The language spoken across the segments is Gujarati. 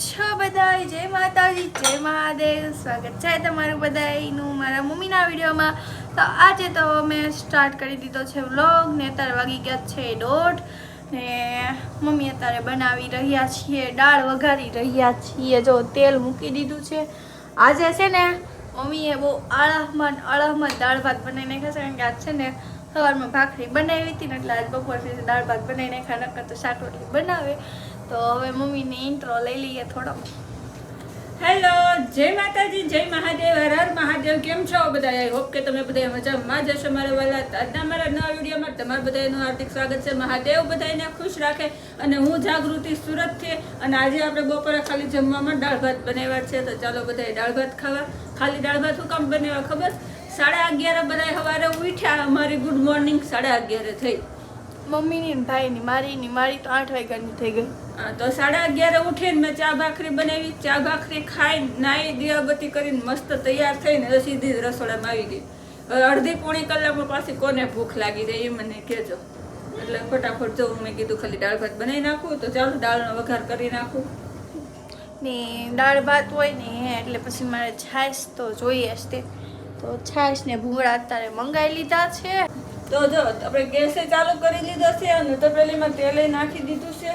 છો બધાય? જય માતાજી, જય મહાદેવ. સ્વાગત છે તમારું બધાયનું મારા મમ્મીના વિડીયોમાં. તો આજે તો મેં સ્ટાર્ટ કરી દીધો છે વ્લોગ ને અત્યારે વાગી ગયા છે 1:30 ને મમ્મી અત્યારે બનાવી રહ્યા છીએ, દાળ વઘારી રહ્યા છીએ. જો તેલ મૂકી દીધું છે. આજે છે ને મમ્મીએ બહુ આળહમાં દાળ ભાત બનાવી નાખ્યા છે, કારણ કે આજ છે ને સવારમાં ભાખરી બનાવી હતી ને એટલે આજ બપોરથી દાળ ભાત બનાવી નાખ્યા, નકર તો શાક રોટલી બનાવે. તો હવે મમ્મીની ઇન્ટ્રો લઈ લઈએ થોડો. હેલો, જય માતાજી, જય મહાદેવ, હર હર મહાદેવ. કેમ છો બધા? આઈ હોપ કે તમે બધા મજામાં જ હશો. મારા વાલા આજના મારા નવા વિડીયોમાં તમારા બધાનું હાર્દિક સ્વાગત છે. મહાદેવ બધાને ખુશ રાખે. અને હું જાગૃતિ સુરતથી, અને આજે આપણે બપોરે ખાલી જમવામાં દાળ ભાત બનાવ્યા છે. તો ચાલો બધાએ દાળ ભાત ખાવા. ખાલી દાળ ભાત શું કામ બનાવ્યા ખબર? 11:30 બધા સવારે ઉઠ્યા. અમારી ગુડ મોર્નિંગ 11:30 થઈ. મમ્મીની ને ભાઈની, મારી તો 8 વાગ્યાની થઈ ગઈ. તો 11:30 ઉઠીને મેં ચા ભાખરી બનાવી. ચા ભાખરી ખાઈ નાઈ દિયાબત્તી કરીને મસ્ત તૈયાર થઈને સીધી રસોડામાં આવી ગઈ. હવે અડધી પોણી કલાકમાં પાછી કોને ભૂખ લાગી જાય એ મને કહેજો. એટલે ફટાફટ જો મેં કીધું ખાલી દાળ ભાત બનાવી નાખું. તો ચાલો દાળનો વઘાર કરી નાખું. ને દાળ ભાત હોય ને એટલે પછી મારે છાશ તો જોઈએ જ તે. તો છાશ ને ભૂંગળા અત્યારે મંગાવી લીધા છે. તો જો આપણે ગેસે ચાલુ કરી લીધો છે અને તપેલીમાં તેલ નાખી દીધું છે.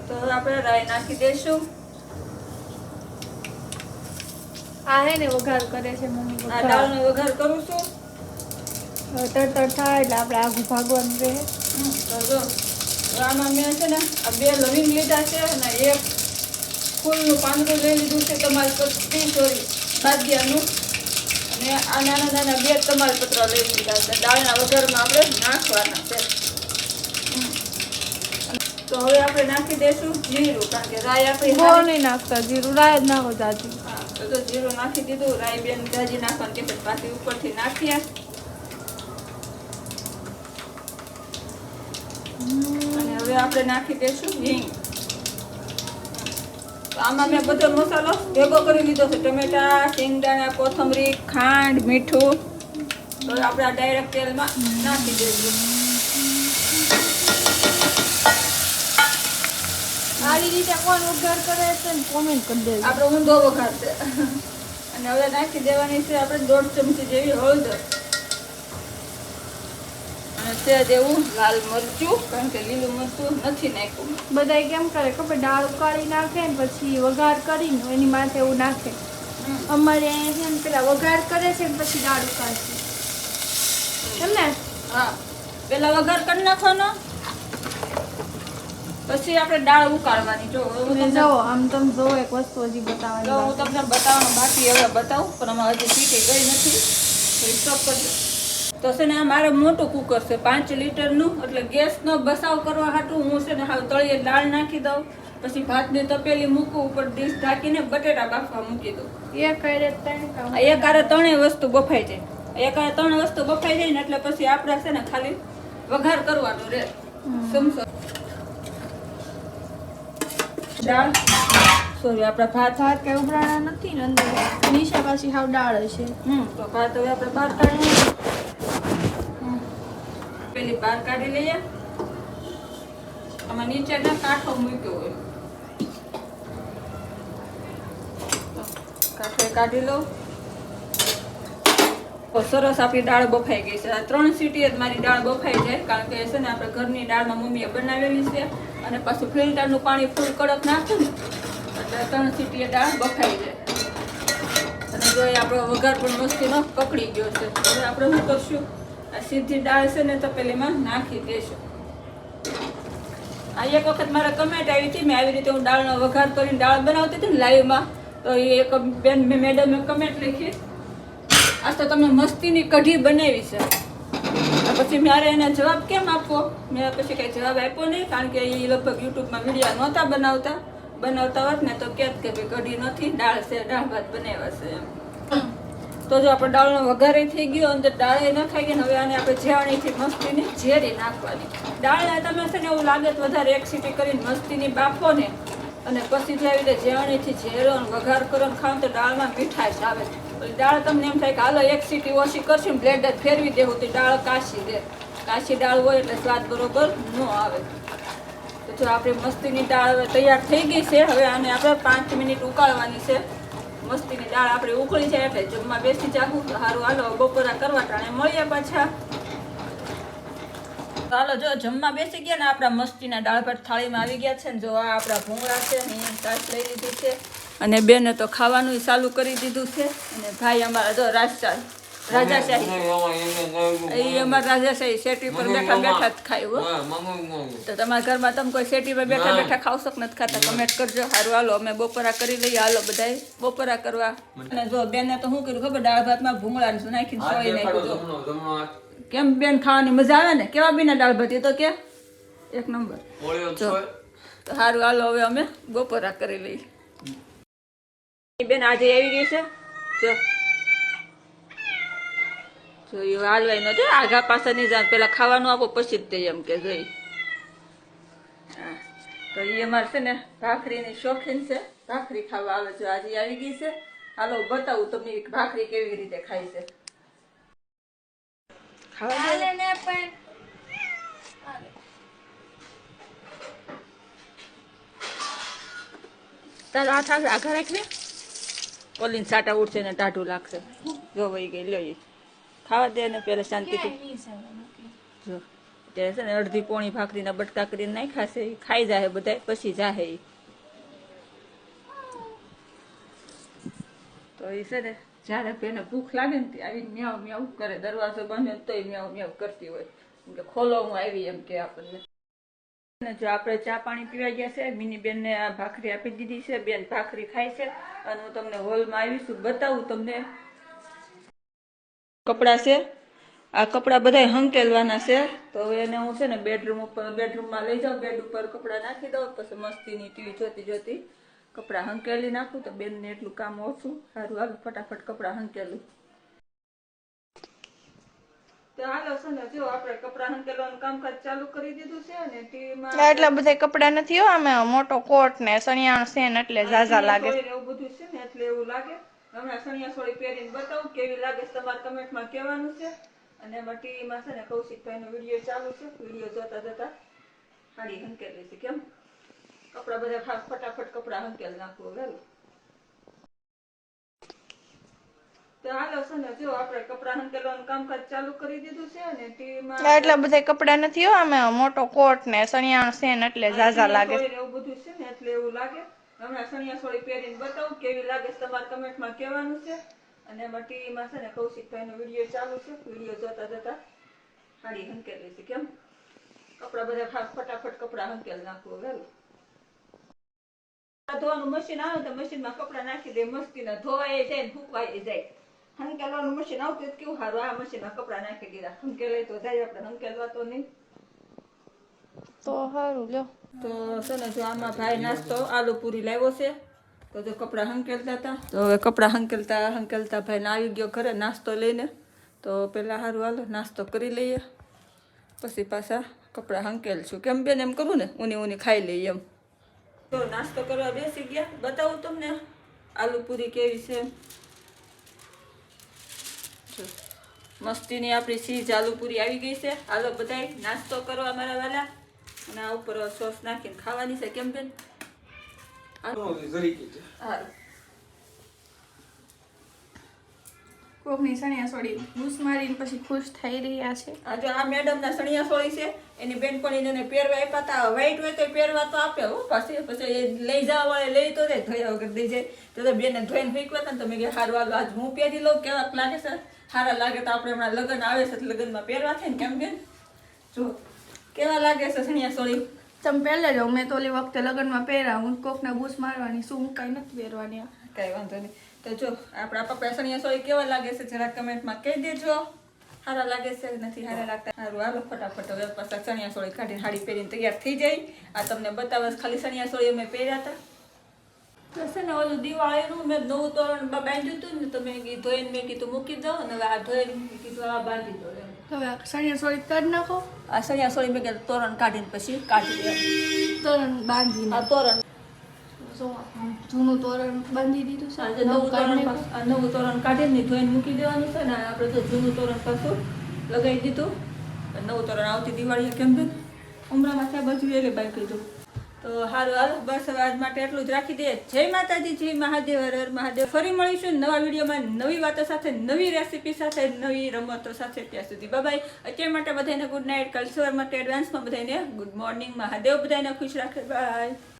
તો આપણે રાઈ નાખી દઈશું. આ હે ને વઘાર કરે છે મમ્મી. આ દાળનો વઘાર કરું છું. તડતડ થાય એટલે આપણે આગું ભાગવાનું રહે. તો જો આમાં મેં છે ને આ 2 લવિંગ લીધા છે અને 1 ફૂલનું પાંદડું લઈ લીધું છે, તમાલપત્રી બાદિયાનું, અને આ નાના નાના 2 તમાલપત્ર લઈ લીધા છે. દાળના વઘારમાં આપણે નાખવાના છે. તો હવે આપણે નાખી દઈશું જીરું, કારણ કે રાઈ આપણી બહુ નહીં નાખતા જીરું, રાય જ નાખો જાજી. હા, તો જીરું નાખી દીધું. રાઈ બેન જાજી નાખવાની કે પાછી ઉપરથી નાખીએ. અને હવે આપણે નાખી દઈશું હિંગ. તો આમાં મેં બધો મસાલો ભેગો કરી લીધો છે. ટમેટા, શેંગદાણા, કોથમરી, ખાંડ, મીઠું. તો આપણે આ ડાયરેક્ટ તેલમાં નાખી દઈશું. આવી રીતે કોણ વઘાર કરે છે ને કોમેન્ટ કરી દેજો. આપણે ઊંધો વઘાર છે. અને હવે નાખી દેવાની છે આપણે 1.5 ચમચી જેવી હળદર અને સહેજ એવું લાલ મરચું, કારણ કે લીલું મરચું નથી નાખ્યું. બધા કેમ કરે ખબર? દાળ ઉકાળી નાખે ને પછી વઘાર કરીને એની માથે એવું નાખે. અમારે અહીંયા છે ને પેલા વઘાર કરે છે ને પછી દાળ ઉકાળશે એમ ને. હા, પેલા વઘાર કરી નાખવાનો, પછી આપણે દાળ ઉકાળવાની. જો જો આમ તમે જો એક વસ્તુ હજી બતાવવાની. હું તમને બતાવવાનું બાકી હવે બતાવું, પણ આમાં હજી સીટી ગઈ નથી. સ્ટોપ કરજો. તો છે ને આ મારે મોટું કુકર છે 5 લીટરનું, એટલે ગેસનો બસાવ કરવા હાટું હું છે ને હાવ તળિયે દાળ નાખી દઉં, પછી ભાતની તપેલી મૂકું, ઉપર ડીશ ઢાંકીને બટેટા બાફવા મૂકી દઉં. એક હારે 3 કામ. એક હારે 3 વસ્તુ બફાઈ જાય. એક હારે 3 વસ્તુ બફાઈ જાય ને એટલે પછી આપણે છે ને ખાલી વઘાર કરવાનો રહે. સમજો? દાળ સોરી આપણા ભાત કઈ ઉભરાણા નથી ને અંદર નીચે પાછી હાવ દાળ હશે. તો ભાત હવે આપણે બહાર કાઢીએ. પેલી બહાર કાઢી લઈએ. આમાં નીચે ના કાંઠો મૂક્યો હોય, કાંઠો કાઢી લો. તો સરસ આપણી દાળ બફાઈ ગઈ છે. 3 સીટીએ જ મારી દાળ બફાઈ જાય, કારણ કે છે ને આપણે ઘરની દાળમાં મમ્મીએ બનાવેલી છે, અને પાછું ફિલ્ટરનું પાણી ફૂલ કડક નાખું ને એટલે 3 સીટીએ દાળ બફાઈ જાય. અને જો આપણો વઘાર પણ મસ્તીનો પકડી ગયો છે. હવે આપણે શું કરશું? આ સીધી દાળ છે ને તપેલીમાં નાખી દઈશું. આ એક વખત મારે કમેન્ટ આવી હતી, મેં આવી રીતે હું દાળનો વઘાર કરીને દાળ બનાવતી હતી ને લાઈવમાં, તો એ એક બેન મેડમે કમેન્ટ લખી, આજ તો તમે મસ્તીની કઢી બનાવી છે. પછી મારે એને જવાબ કેમ આપવો? મેં પછી કંઈ જવાબ આપ્યો નહીં, કારણ કે એ લગભગ યુટ્યુબમાં વિડીયો નહોતા બનાવતા હોત ને તો કહેત કે ભાઈ કઢી નથી, દાળ છે, દાળ ભાત બનાવ્યા છે એમ. તો જો આપણે દાળનો વઘારે થઈ ગયો, અંદર દાળે ન ખાઈ ગઈ. હવે આને આપણે જેવાણીથી મસ્તીની ઝેરી નાખવાની. દાળને તમે છે ને એવું લાગે તો વધારે 1 સીટી કરીને મસ્તીની બાફો ને, અને પછી જો આવી રીતે જેવાણીથી ઝેરો અને વઘાર કરો ને ખાવ તો દાળમાં મીઠાશ આવે. દાળ તમને એમ થાય કે હાલો 1 સીટી ઓછી કરશું ને બ્લેન્ડર ફેરવી દેવું તો દાળ કાશી દે. કાશી દાળ હોય એટલે સ્વાદ બરોબર ન આવે. તો જો આપણી મસ્તીની દાળ હવે તૈયાર થઈ ગઈ છે. હવે આને આપણે 5 મિનિટ ઉકાળવાની છે. મસ્તીની દાળ આપણે ઉકળી જાય એટલે જમવા બેસી જાવું. તો સારું હાલો બપોરા કરવા ટાણે મળીએ પાછા. હાલો જો જમવા બેસી ગયા ને આપણા મસ્તીના દાળ ભાત થાળીમાં આવી ગયા છે ને જો આ આપણા ભૂંગળા છે ને એ સાસ લઈ લીધી છે અને બેને તો ખાવાનું ચાલુ કરી દીધું છે. અને ભાઈ અમારા જો રાજાશાહી એ અમારા રાજાશાહી શેટી પર બેઠા બેઠા જ ખાય હો. તો તમારા ઘરમાં તમે કોઈ શેટી પર બેઠા બેઠા ખાવશો કે નથી ખાતા કમેન્ટ કરજો. સારું હાલો અમે બપોરા કરી લઈએ. હાલો બધાય બપોરા કરવા. અને જો બેને તો શું કર્યું ખબર દાળ ભાતમાં ભૂંગળા નાખીને સોળી નાખ્યું. કેમ બેન ખાવાની મજા આવે ને? કેવા બીના દાળ ભાત? તો કે એક નંબર. જો તો સારું હાલો હવે અમે બપોરા કરી લઈએ. બેન આજે આવી ગઈ છે જો એ હાલવાય નતો આગા પાછા નહીં જાય પેલા ખાવાનું આપો પછી જ તે એમ કે જોઈ. તો એ અમારે છે ને ભાખરીની શોખીન છે. ભાખરી ખાવા આવે છે. આજે આવી ગઈ છે. હાલો બતાવું તમને ભાખરી કેવી રીતે ખાય છે. તારો હાથ આગળ રાખવી ઓલીને સાટા ઉઠશે ને ટાઢું લાગશે. જો વહી ગઈ લો ખાવા દે ને પેલા શાંતિથી. જો ત્યારે છે ને અડધી પોણી ભાખરીના બટકા કરીને નાખ્યા છે. ખાઈ જાય બધા પછી જાહે. તો એ છે ને જયારે પેને ભૂખ લાગે ને આવીને મ્યાવ મ્યાવ કરે. દરવાજો બંધ તોય મ્યાવ મ્યાવ કરતી હોય કે ખોલો હું આવી એમ કે આપણને. જો આપણે ચા પાણી પીવા ગયા છે. મિની બેન ને આ ભાખરી આપી દીધી છે. બેન ભાખરી ખાય છે અને હું તમને હોલમાં આવીશું બતાવું તમને. કપડા છે આ કપડા બધા હંકેલવાના છે. તો હવે એને હું છે ને બેડરૂમમાં લઈ જાઉં. બેડ ઉપર કપડા નાખી દઉં પછી મસ્તીની ટીવી જોતી જોતી કપડા હંકેલી નાખું. તો બેનને એટલું કામ ઓછું. સારું હાલ ફટાફટ કપડા હંકેલું. તો હાલો છે ને જો આપણે કપડા હંકેલવાનું કામકાજ ચાલુ કરી દીધું છે ને ટીવીમાં એટલા બધા કપડા નથી હો. અમે મોટો કોટ ને સણિયાણ છે ને એટલે ઝાઝા લાગે. એવું બધું છે ને એટલે એવું લાગે. હમણાં સણિયા સોળી પહેરીને બતાવું કેવી લાગે છે. તમારે કમેન્ટમાં કહેવાનું છે. અને એમાં ટીવીમાં છે ને કૌશિકભાઈનો વિડીયો ચાલુ છે. વિડીયો જોતા જોતા સાડી હંકેલી છે. કેમ કપડા બધા ફટાફટ કપડા હંકેલ નાખવું વેલું. તો હાલો છે ને જો આપણે કપડા હંકેલવાનું કામકાજ ચાલુ કરી દીધું છે ને ટીવીમાં એટલા બધા કપડા નથી હો. અમે મોટો કોટ ને સણિયાણ છે ને એટલે ઝાઝા લાગે. એવું બધું છે ને એટલે એવું લાગે. હમણાં સણિયા સોળી પહેરીને બતાવું કેવી લાગે છે. તમારે કમેન્ટમાં કહેવાનું છે. અને એમાં ટીવીમાં છે ને કૌશિકભાઈનો વિડીયો ચાલુ છે. વિડીયો જોતા જોતા સાડી હંકેલી છે. કેમ કપડા બધા ફટાફટ કપડા હંકેલ નાખવું વેલું. ધોવાનું મશીન આવે તો મશીનમાં કપડા નાખી દે. મસ્તીના ધોવાય જાય ને ફૂંકવાય જાય. હંકેલવાનું મશીન આવતું કેવું સારું. આ મશીનમાં કપડા નાખી દીધા. હંકેલાય તો જાય આપણે હંકેલવા તો નહીં. તો સારું લ્યો. તો છે ને જો આમાં ભાઈ નાસ્તો આલુ પૂરી લાવ્યો છે. તો જો કપડા હંકેલતા હતા. તો હવે કપડા હંકેલતા ભાઈને આવી ગયો ઘરે નાસ્તો લઈને. તો પેલા સારું હાલો નાસ્તો કરી લઈએ પછી પાછા કપડા હંકેલશું. કેમ બેન એમ કરું ને ઊની ખાઈ લઈએ એમ. તો નાસ્તો કરવા બેસી ગયા. બતાવું તમને આલુ પૂરી કેવી છે. મસ્તીની આપણી સીજ આલુ પૂરી આવી ગઈ છે. હાલો બધાય નાસ્તો કરવા મારા વાલા. અને આ ઉપર સોસ નાખીને ખાવાની છે. કેમ બેન કોકની સણિયા સોળી બૂસ મારીને પછી ખુશ થઈ રહ્યા છે. આ જો આ મેડમના સણિયા સોળી છે. એની બેનપણીને પહેરવા આપ્યા હતા. વ્હાઈટ હોય તો પહેરવા તો આપે હો. પછી એ લઈ જવા વાળે લઈ તો જાય ધોયા વગર દઈ જાય. તો બેને ધોઈને ફેંકવા હતા ને તો મેં કે સારું હાલો આજ હું પહેરી લઉં. કેવાક લાગે છે? સારા લાગે તો આપણે હમણાં લગ્ન આવે છે લગ્નમાં પહેરવા થાય ને. કેમ બેન જો કેવા લાગે છે સણિયા સોળી? તમે પહેલે જાઓ. મેં તો ઓલી વખતે લગ્નમાં પહેર્યા. હું કોકને બૂસ મારવાની શું? હું કાંઈ નથી પહેરવાની. કાંઈ વાંધો નહીં. તો જો આપણા પપ્પા સણિયા સોળી કેવા લાગે છે જરા કમેન્ટમાં કહી દેજો. સારા લાગે છે નથી સારા લાગતા? સારું હાલો ફટાફટ હવે પાછા ચણિયા સોળી કાઢીને સાડી પહેરીને તૈયાર થઈ જાય. આ તમને બતાવે ખાલી ચણિયા સોળી અમે પહેર્યા હતા. તો છે ને ઓલું દિવાળીનું મેં નવું તોરણ બાંધ્યું હતું ને તો મેં ધોઈને મેં કીધું મૂકી દઉં ને હવે આ ધોઈને કીધું આ બાંધી દો એમ. હવે સણિયા સોળી કાઢી નાખો. આ સણિયા સોળી મેં કીધું તોરણ કાઢીને પછી કાઢી દે. તોરણ બાંધી આ તોરણ જૂનું તોરણ બાંધી દીધું છે. નવું તોરણ કાઢીને ધોઈને મૂકી દેવાનું છે ને. આપણે તો જૂનું તોરણ પાછું લગાવી દીધું. નવું તોરણ આવતી દિવાળી કેમ બેન ઉમરામાં છે બાજુ એટલે બાકી દીધું. તો સારું હાલો બસ હવે આજ માટે એટલું જ રાખી દઈએ. જય માતાજી, જય મહાદેવ, હર હર મહાદેવ. ફરી મળીશું નવા વિડીયોમાં નવી વાતો સાથે, નવી રેસીપી સાથે, નવી રમતો સાથે. ત્યાં સુધી બાય. અત્યાર માટે બધાને ગુડ નાઇટ. કાલ સવાર માટે એડવાન્સમાં બધાને ગુડ મોર્નિંગ. મહાદેવ બધાને ખુશ રાખે. બાય.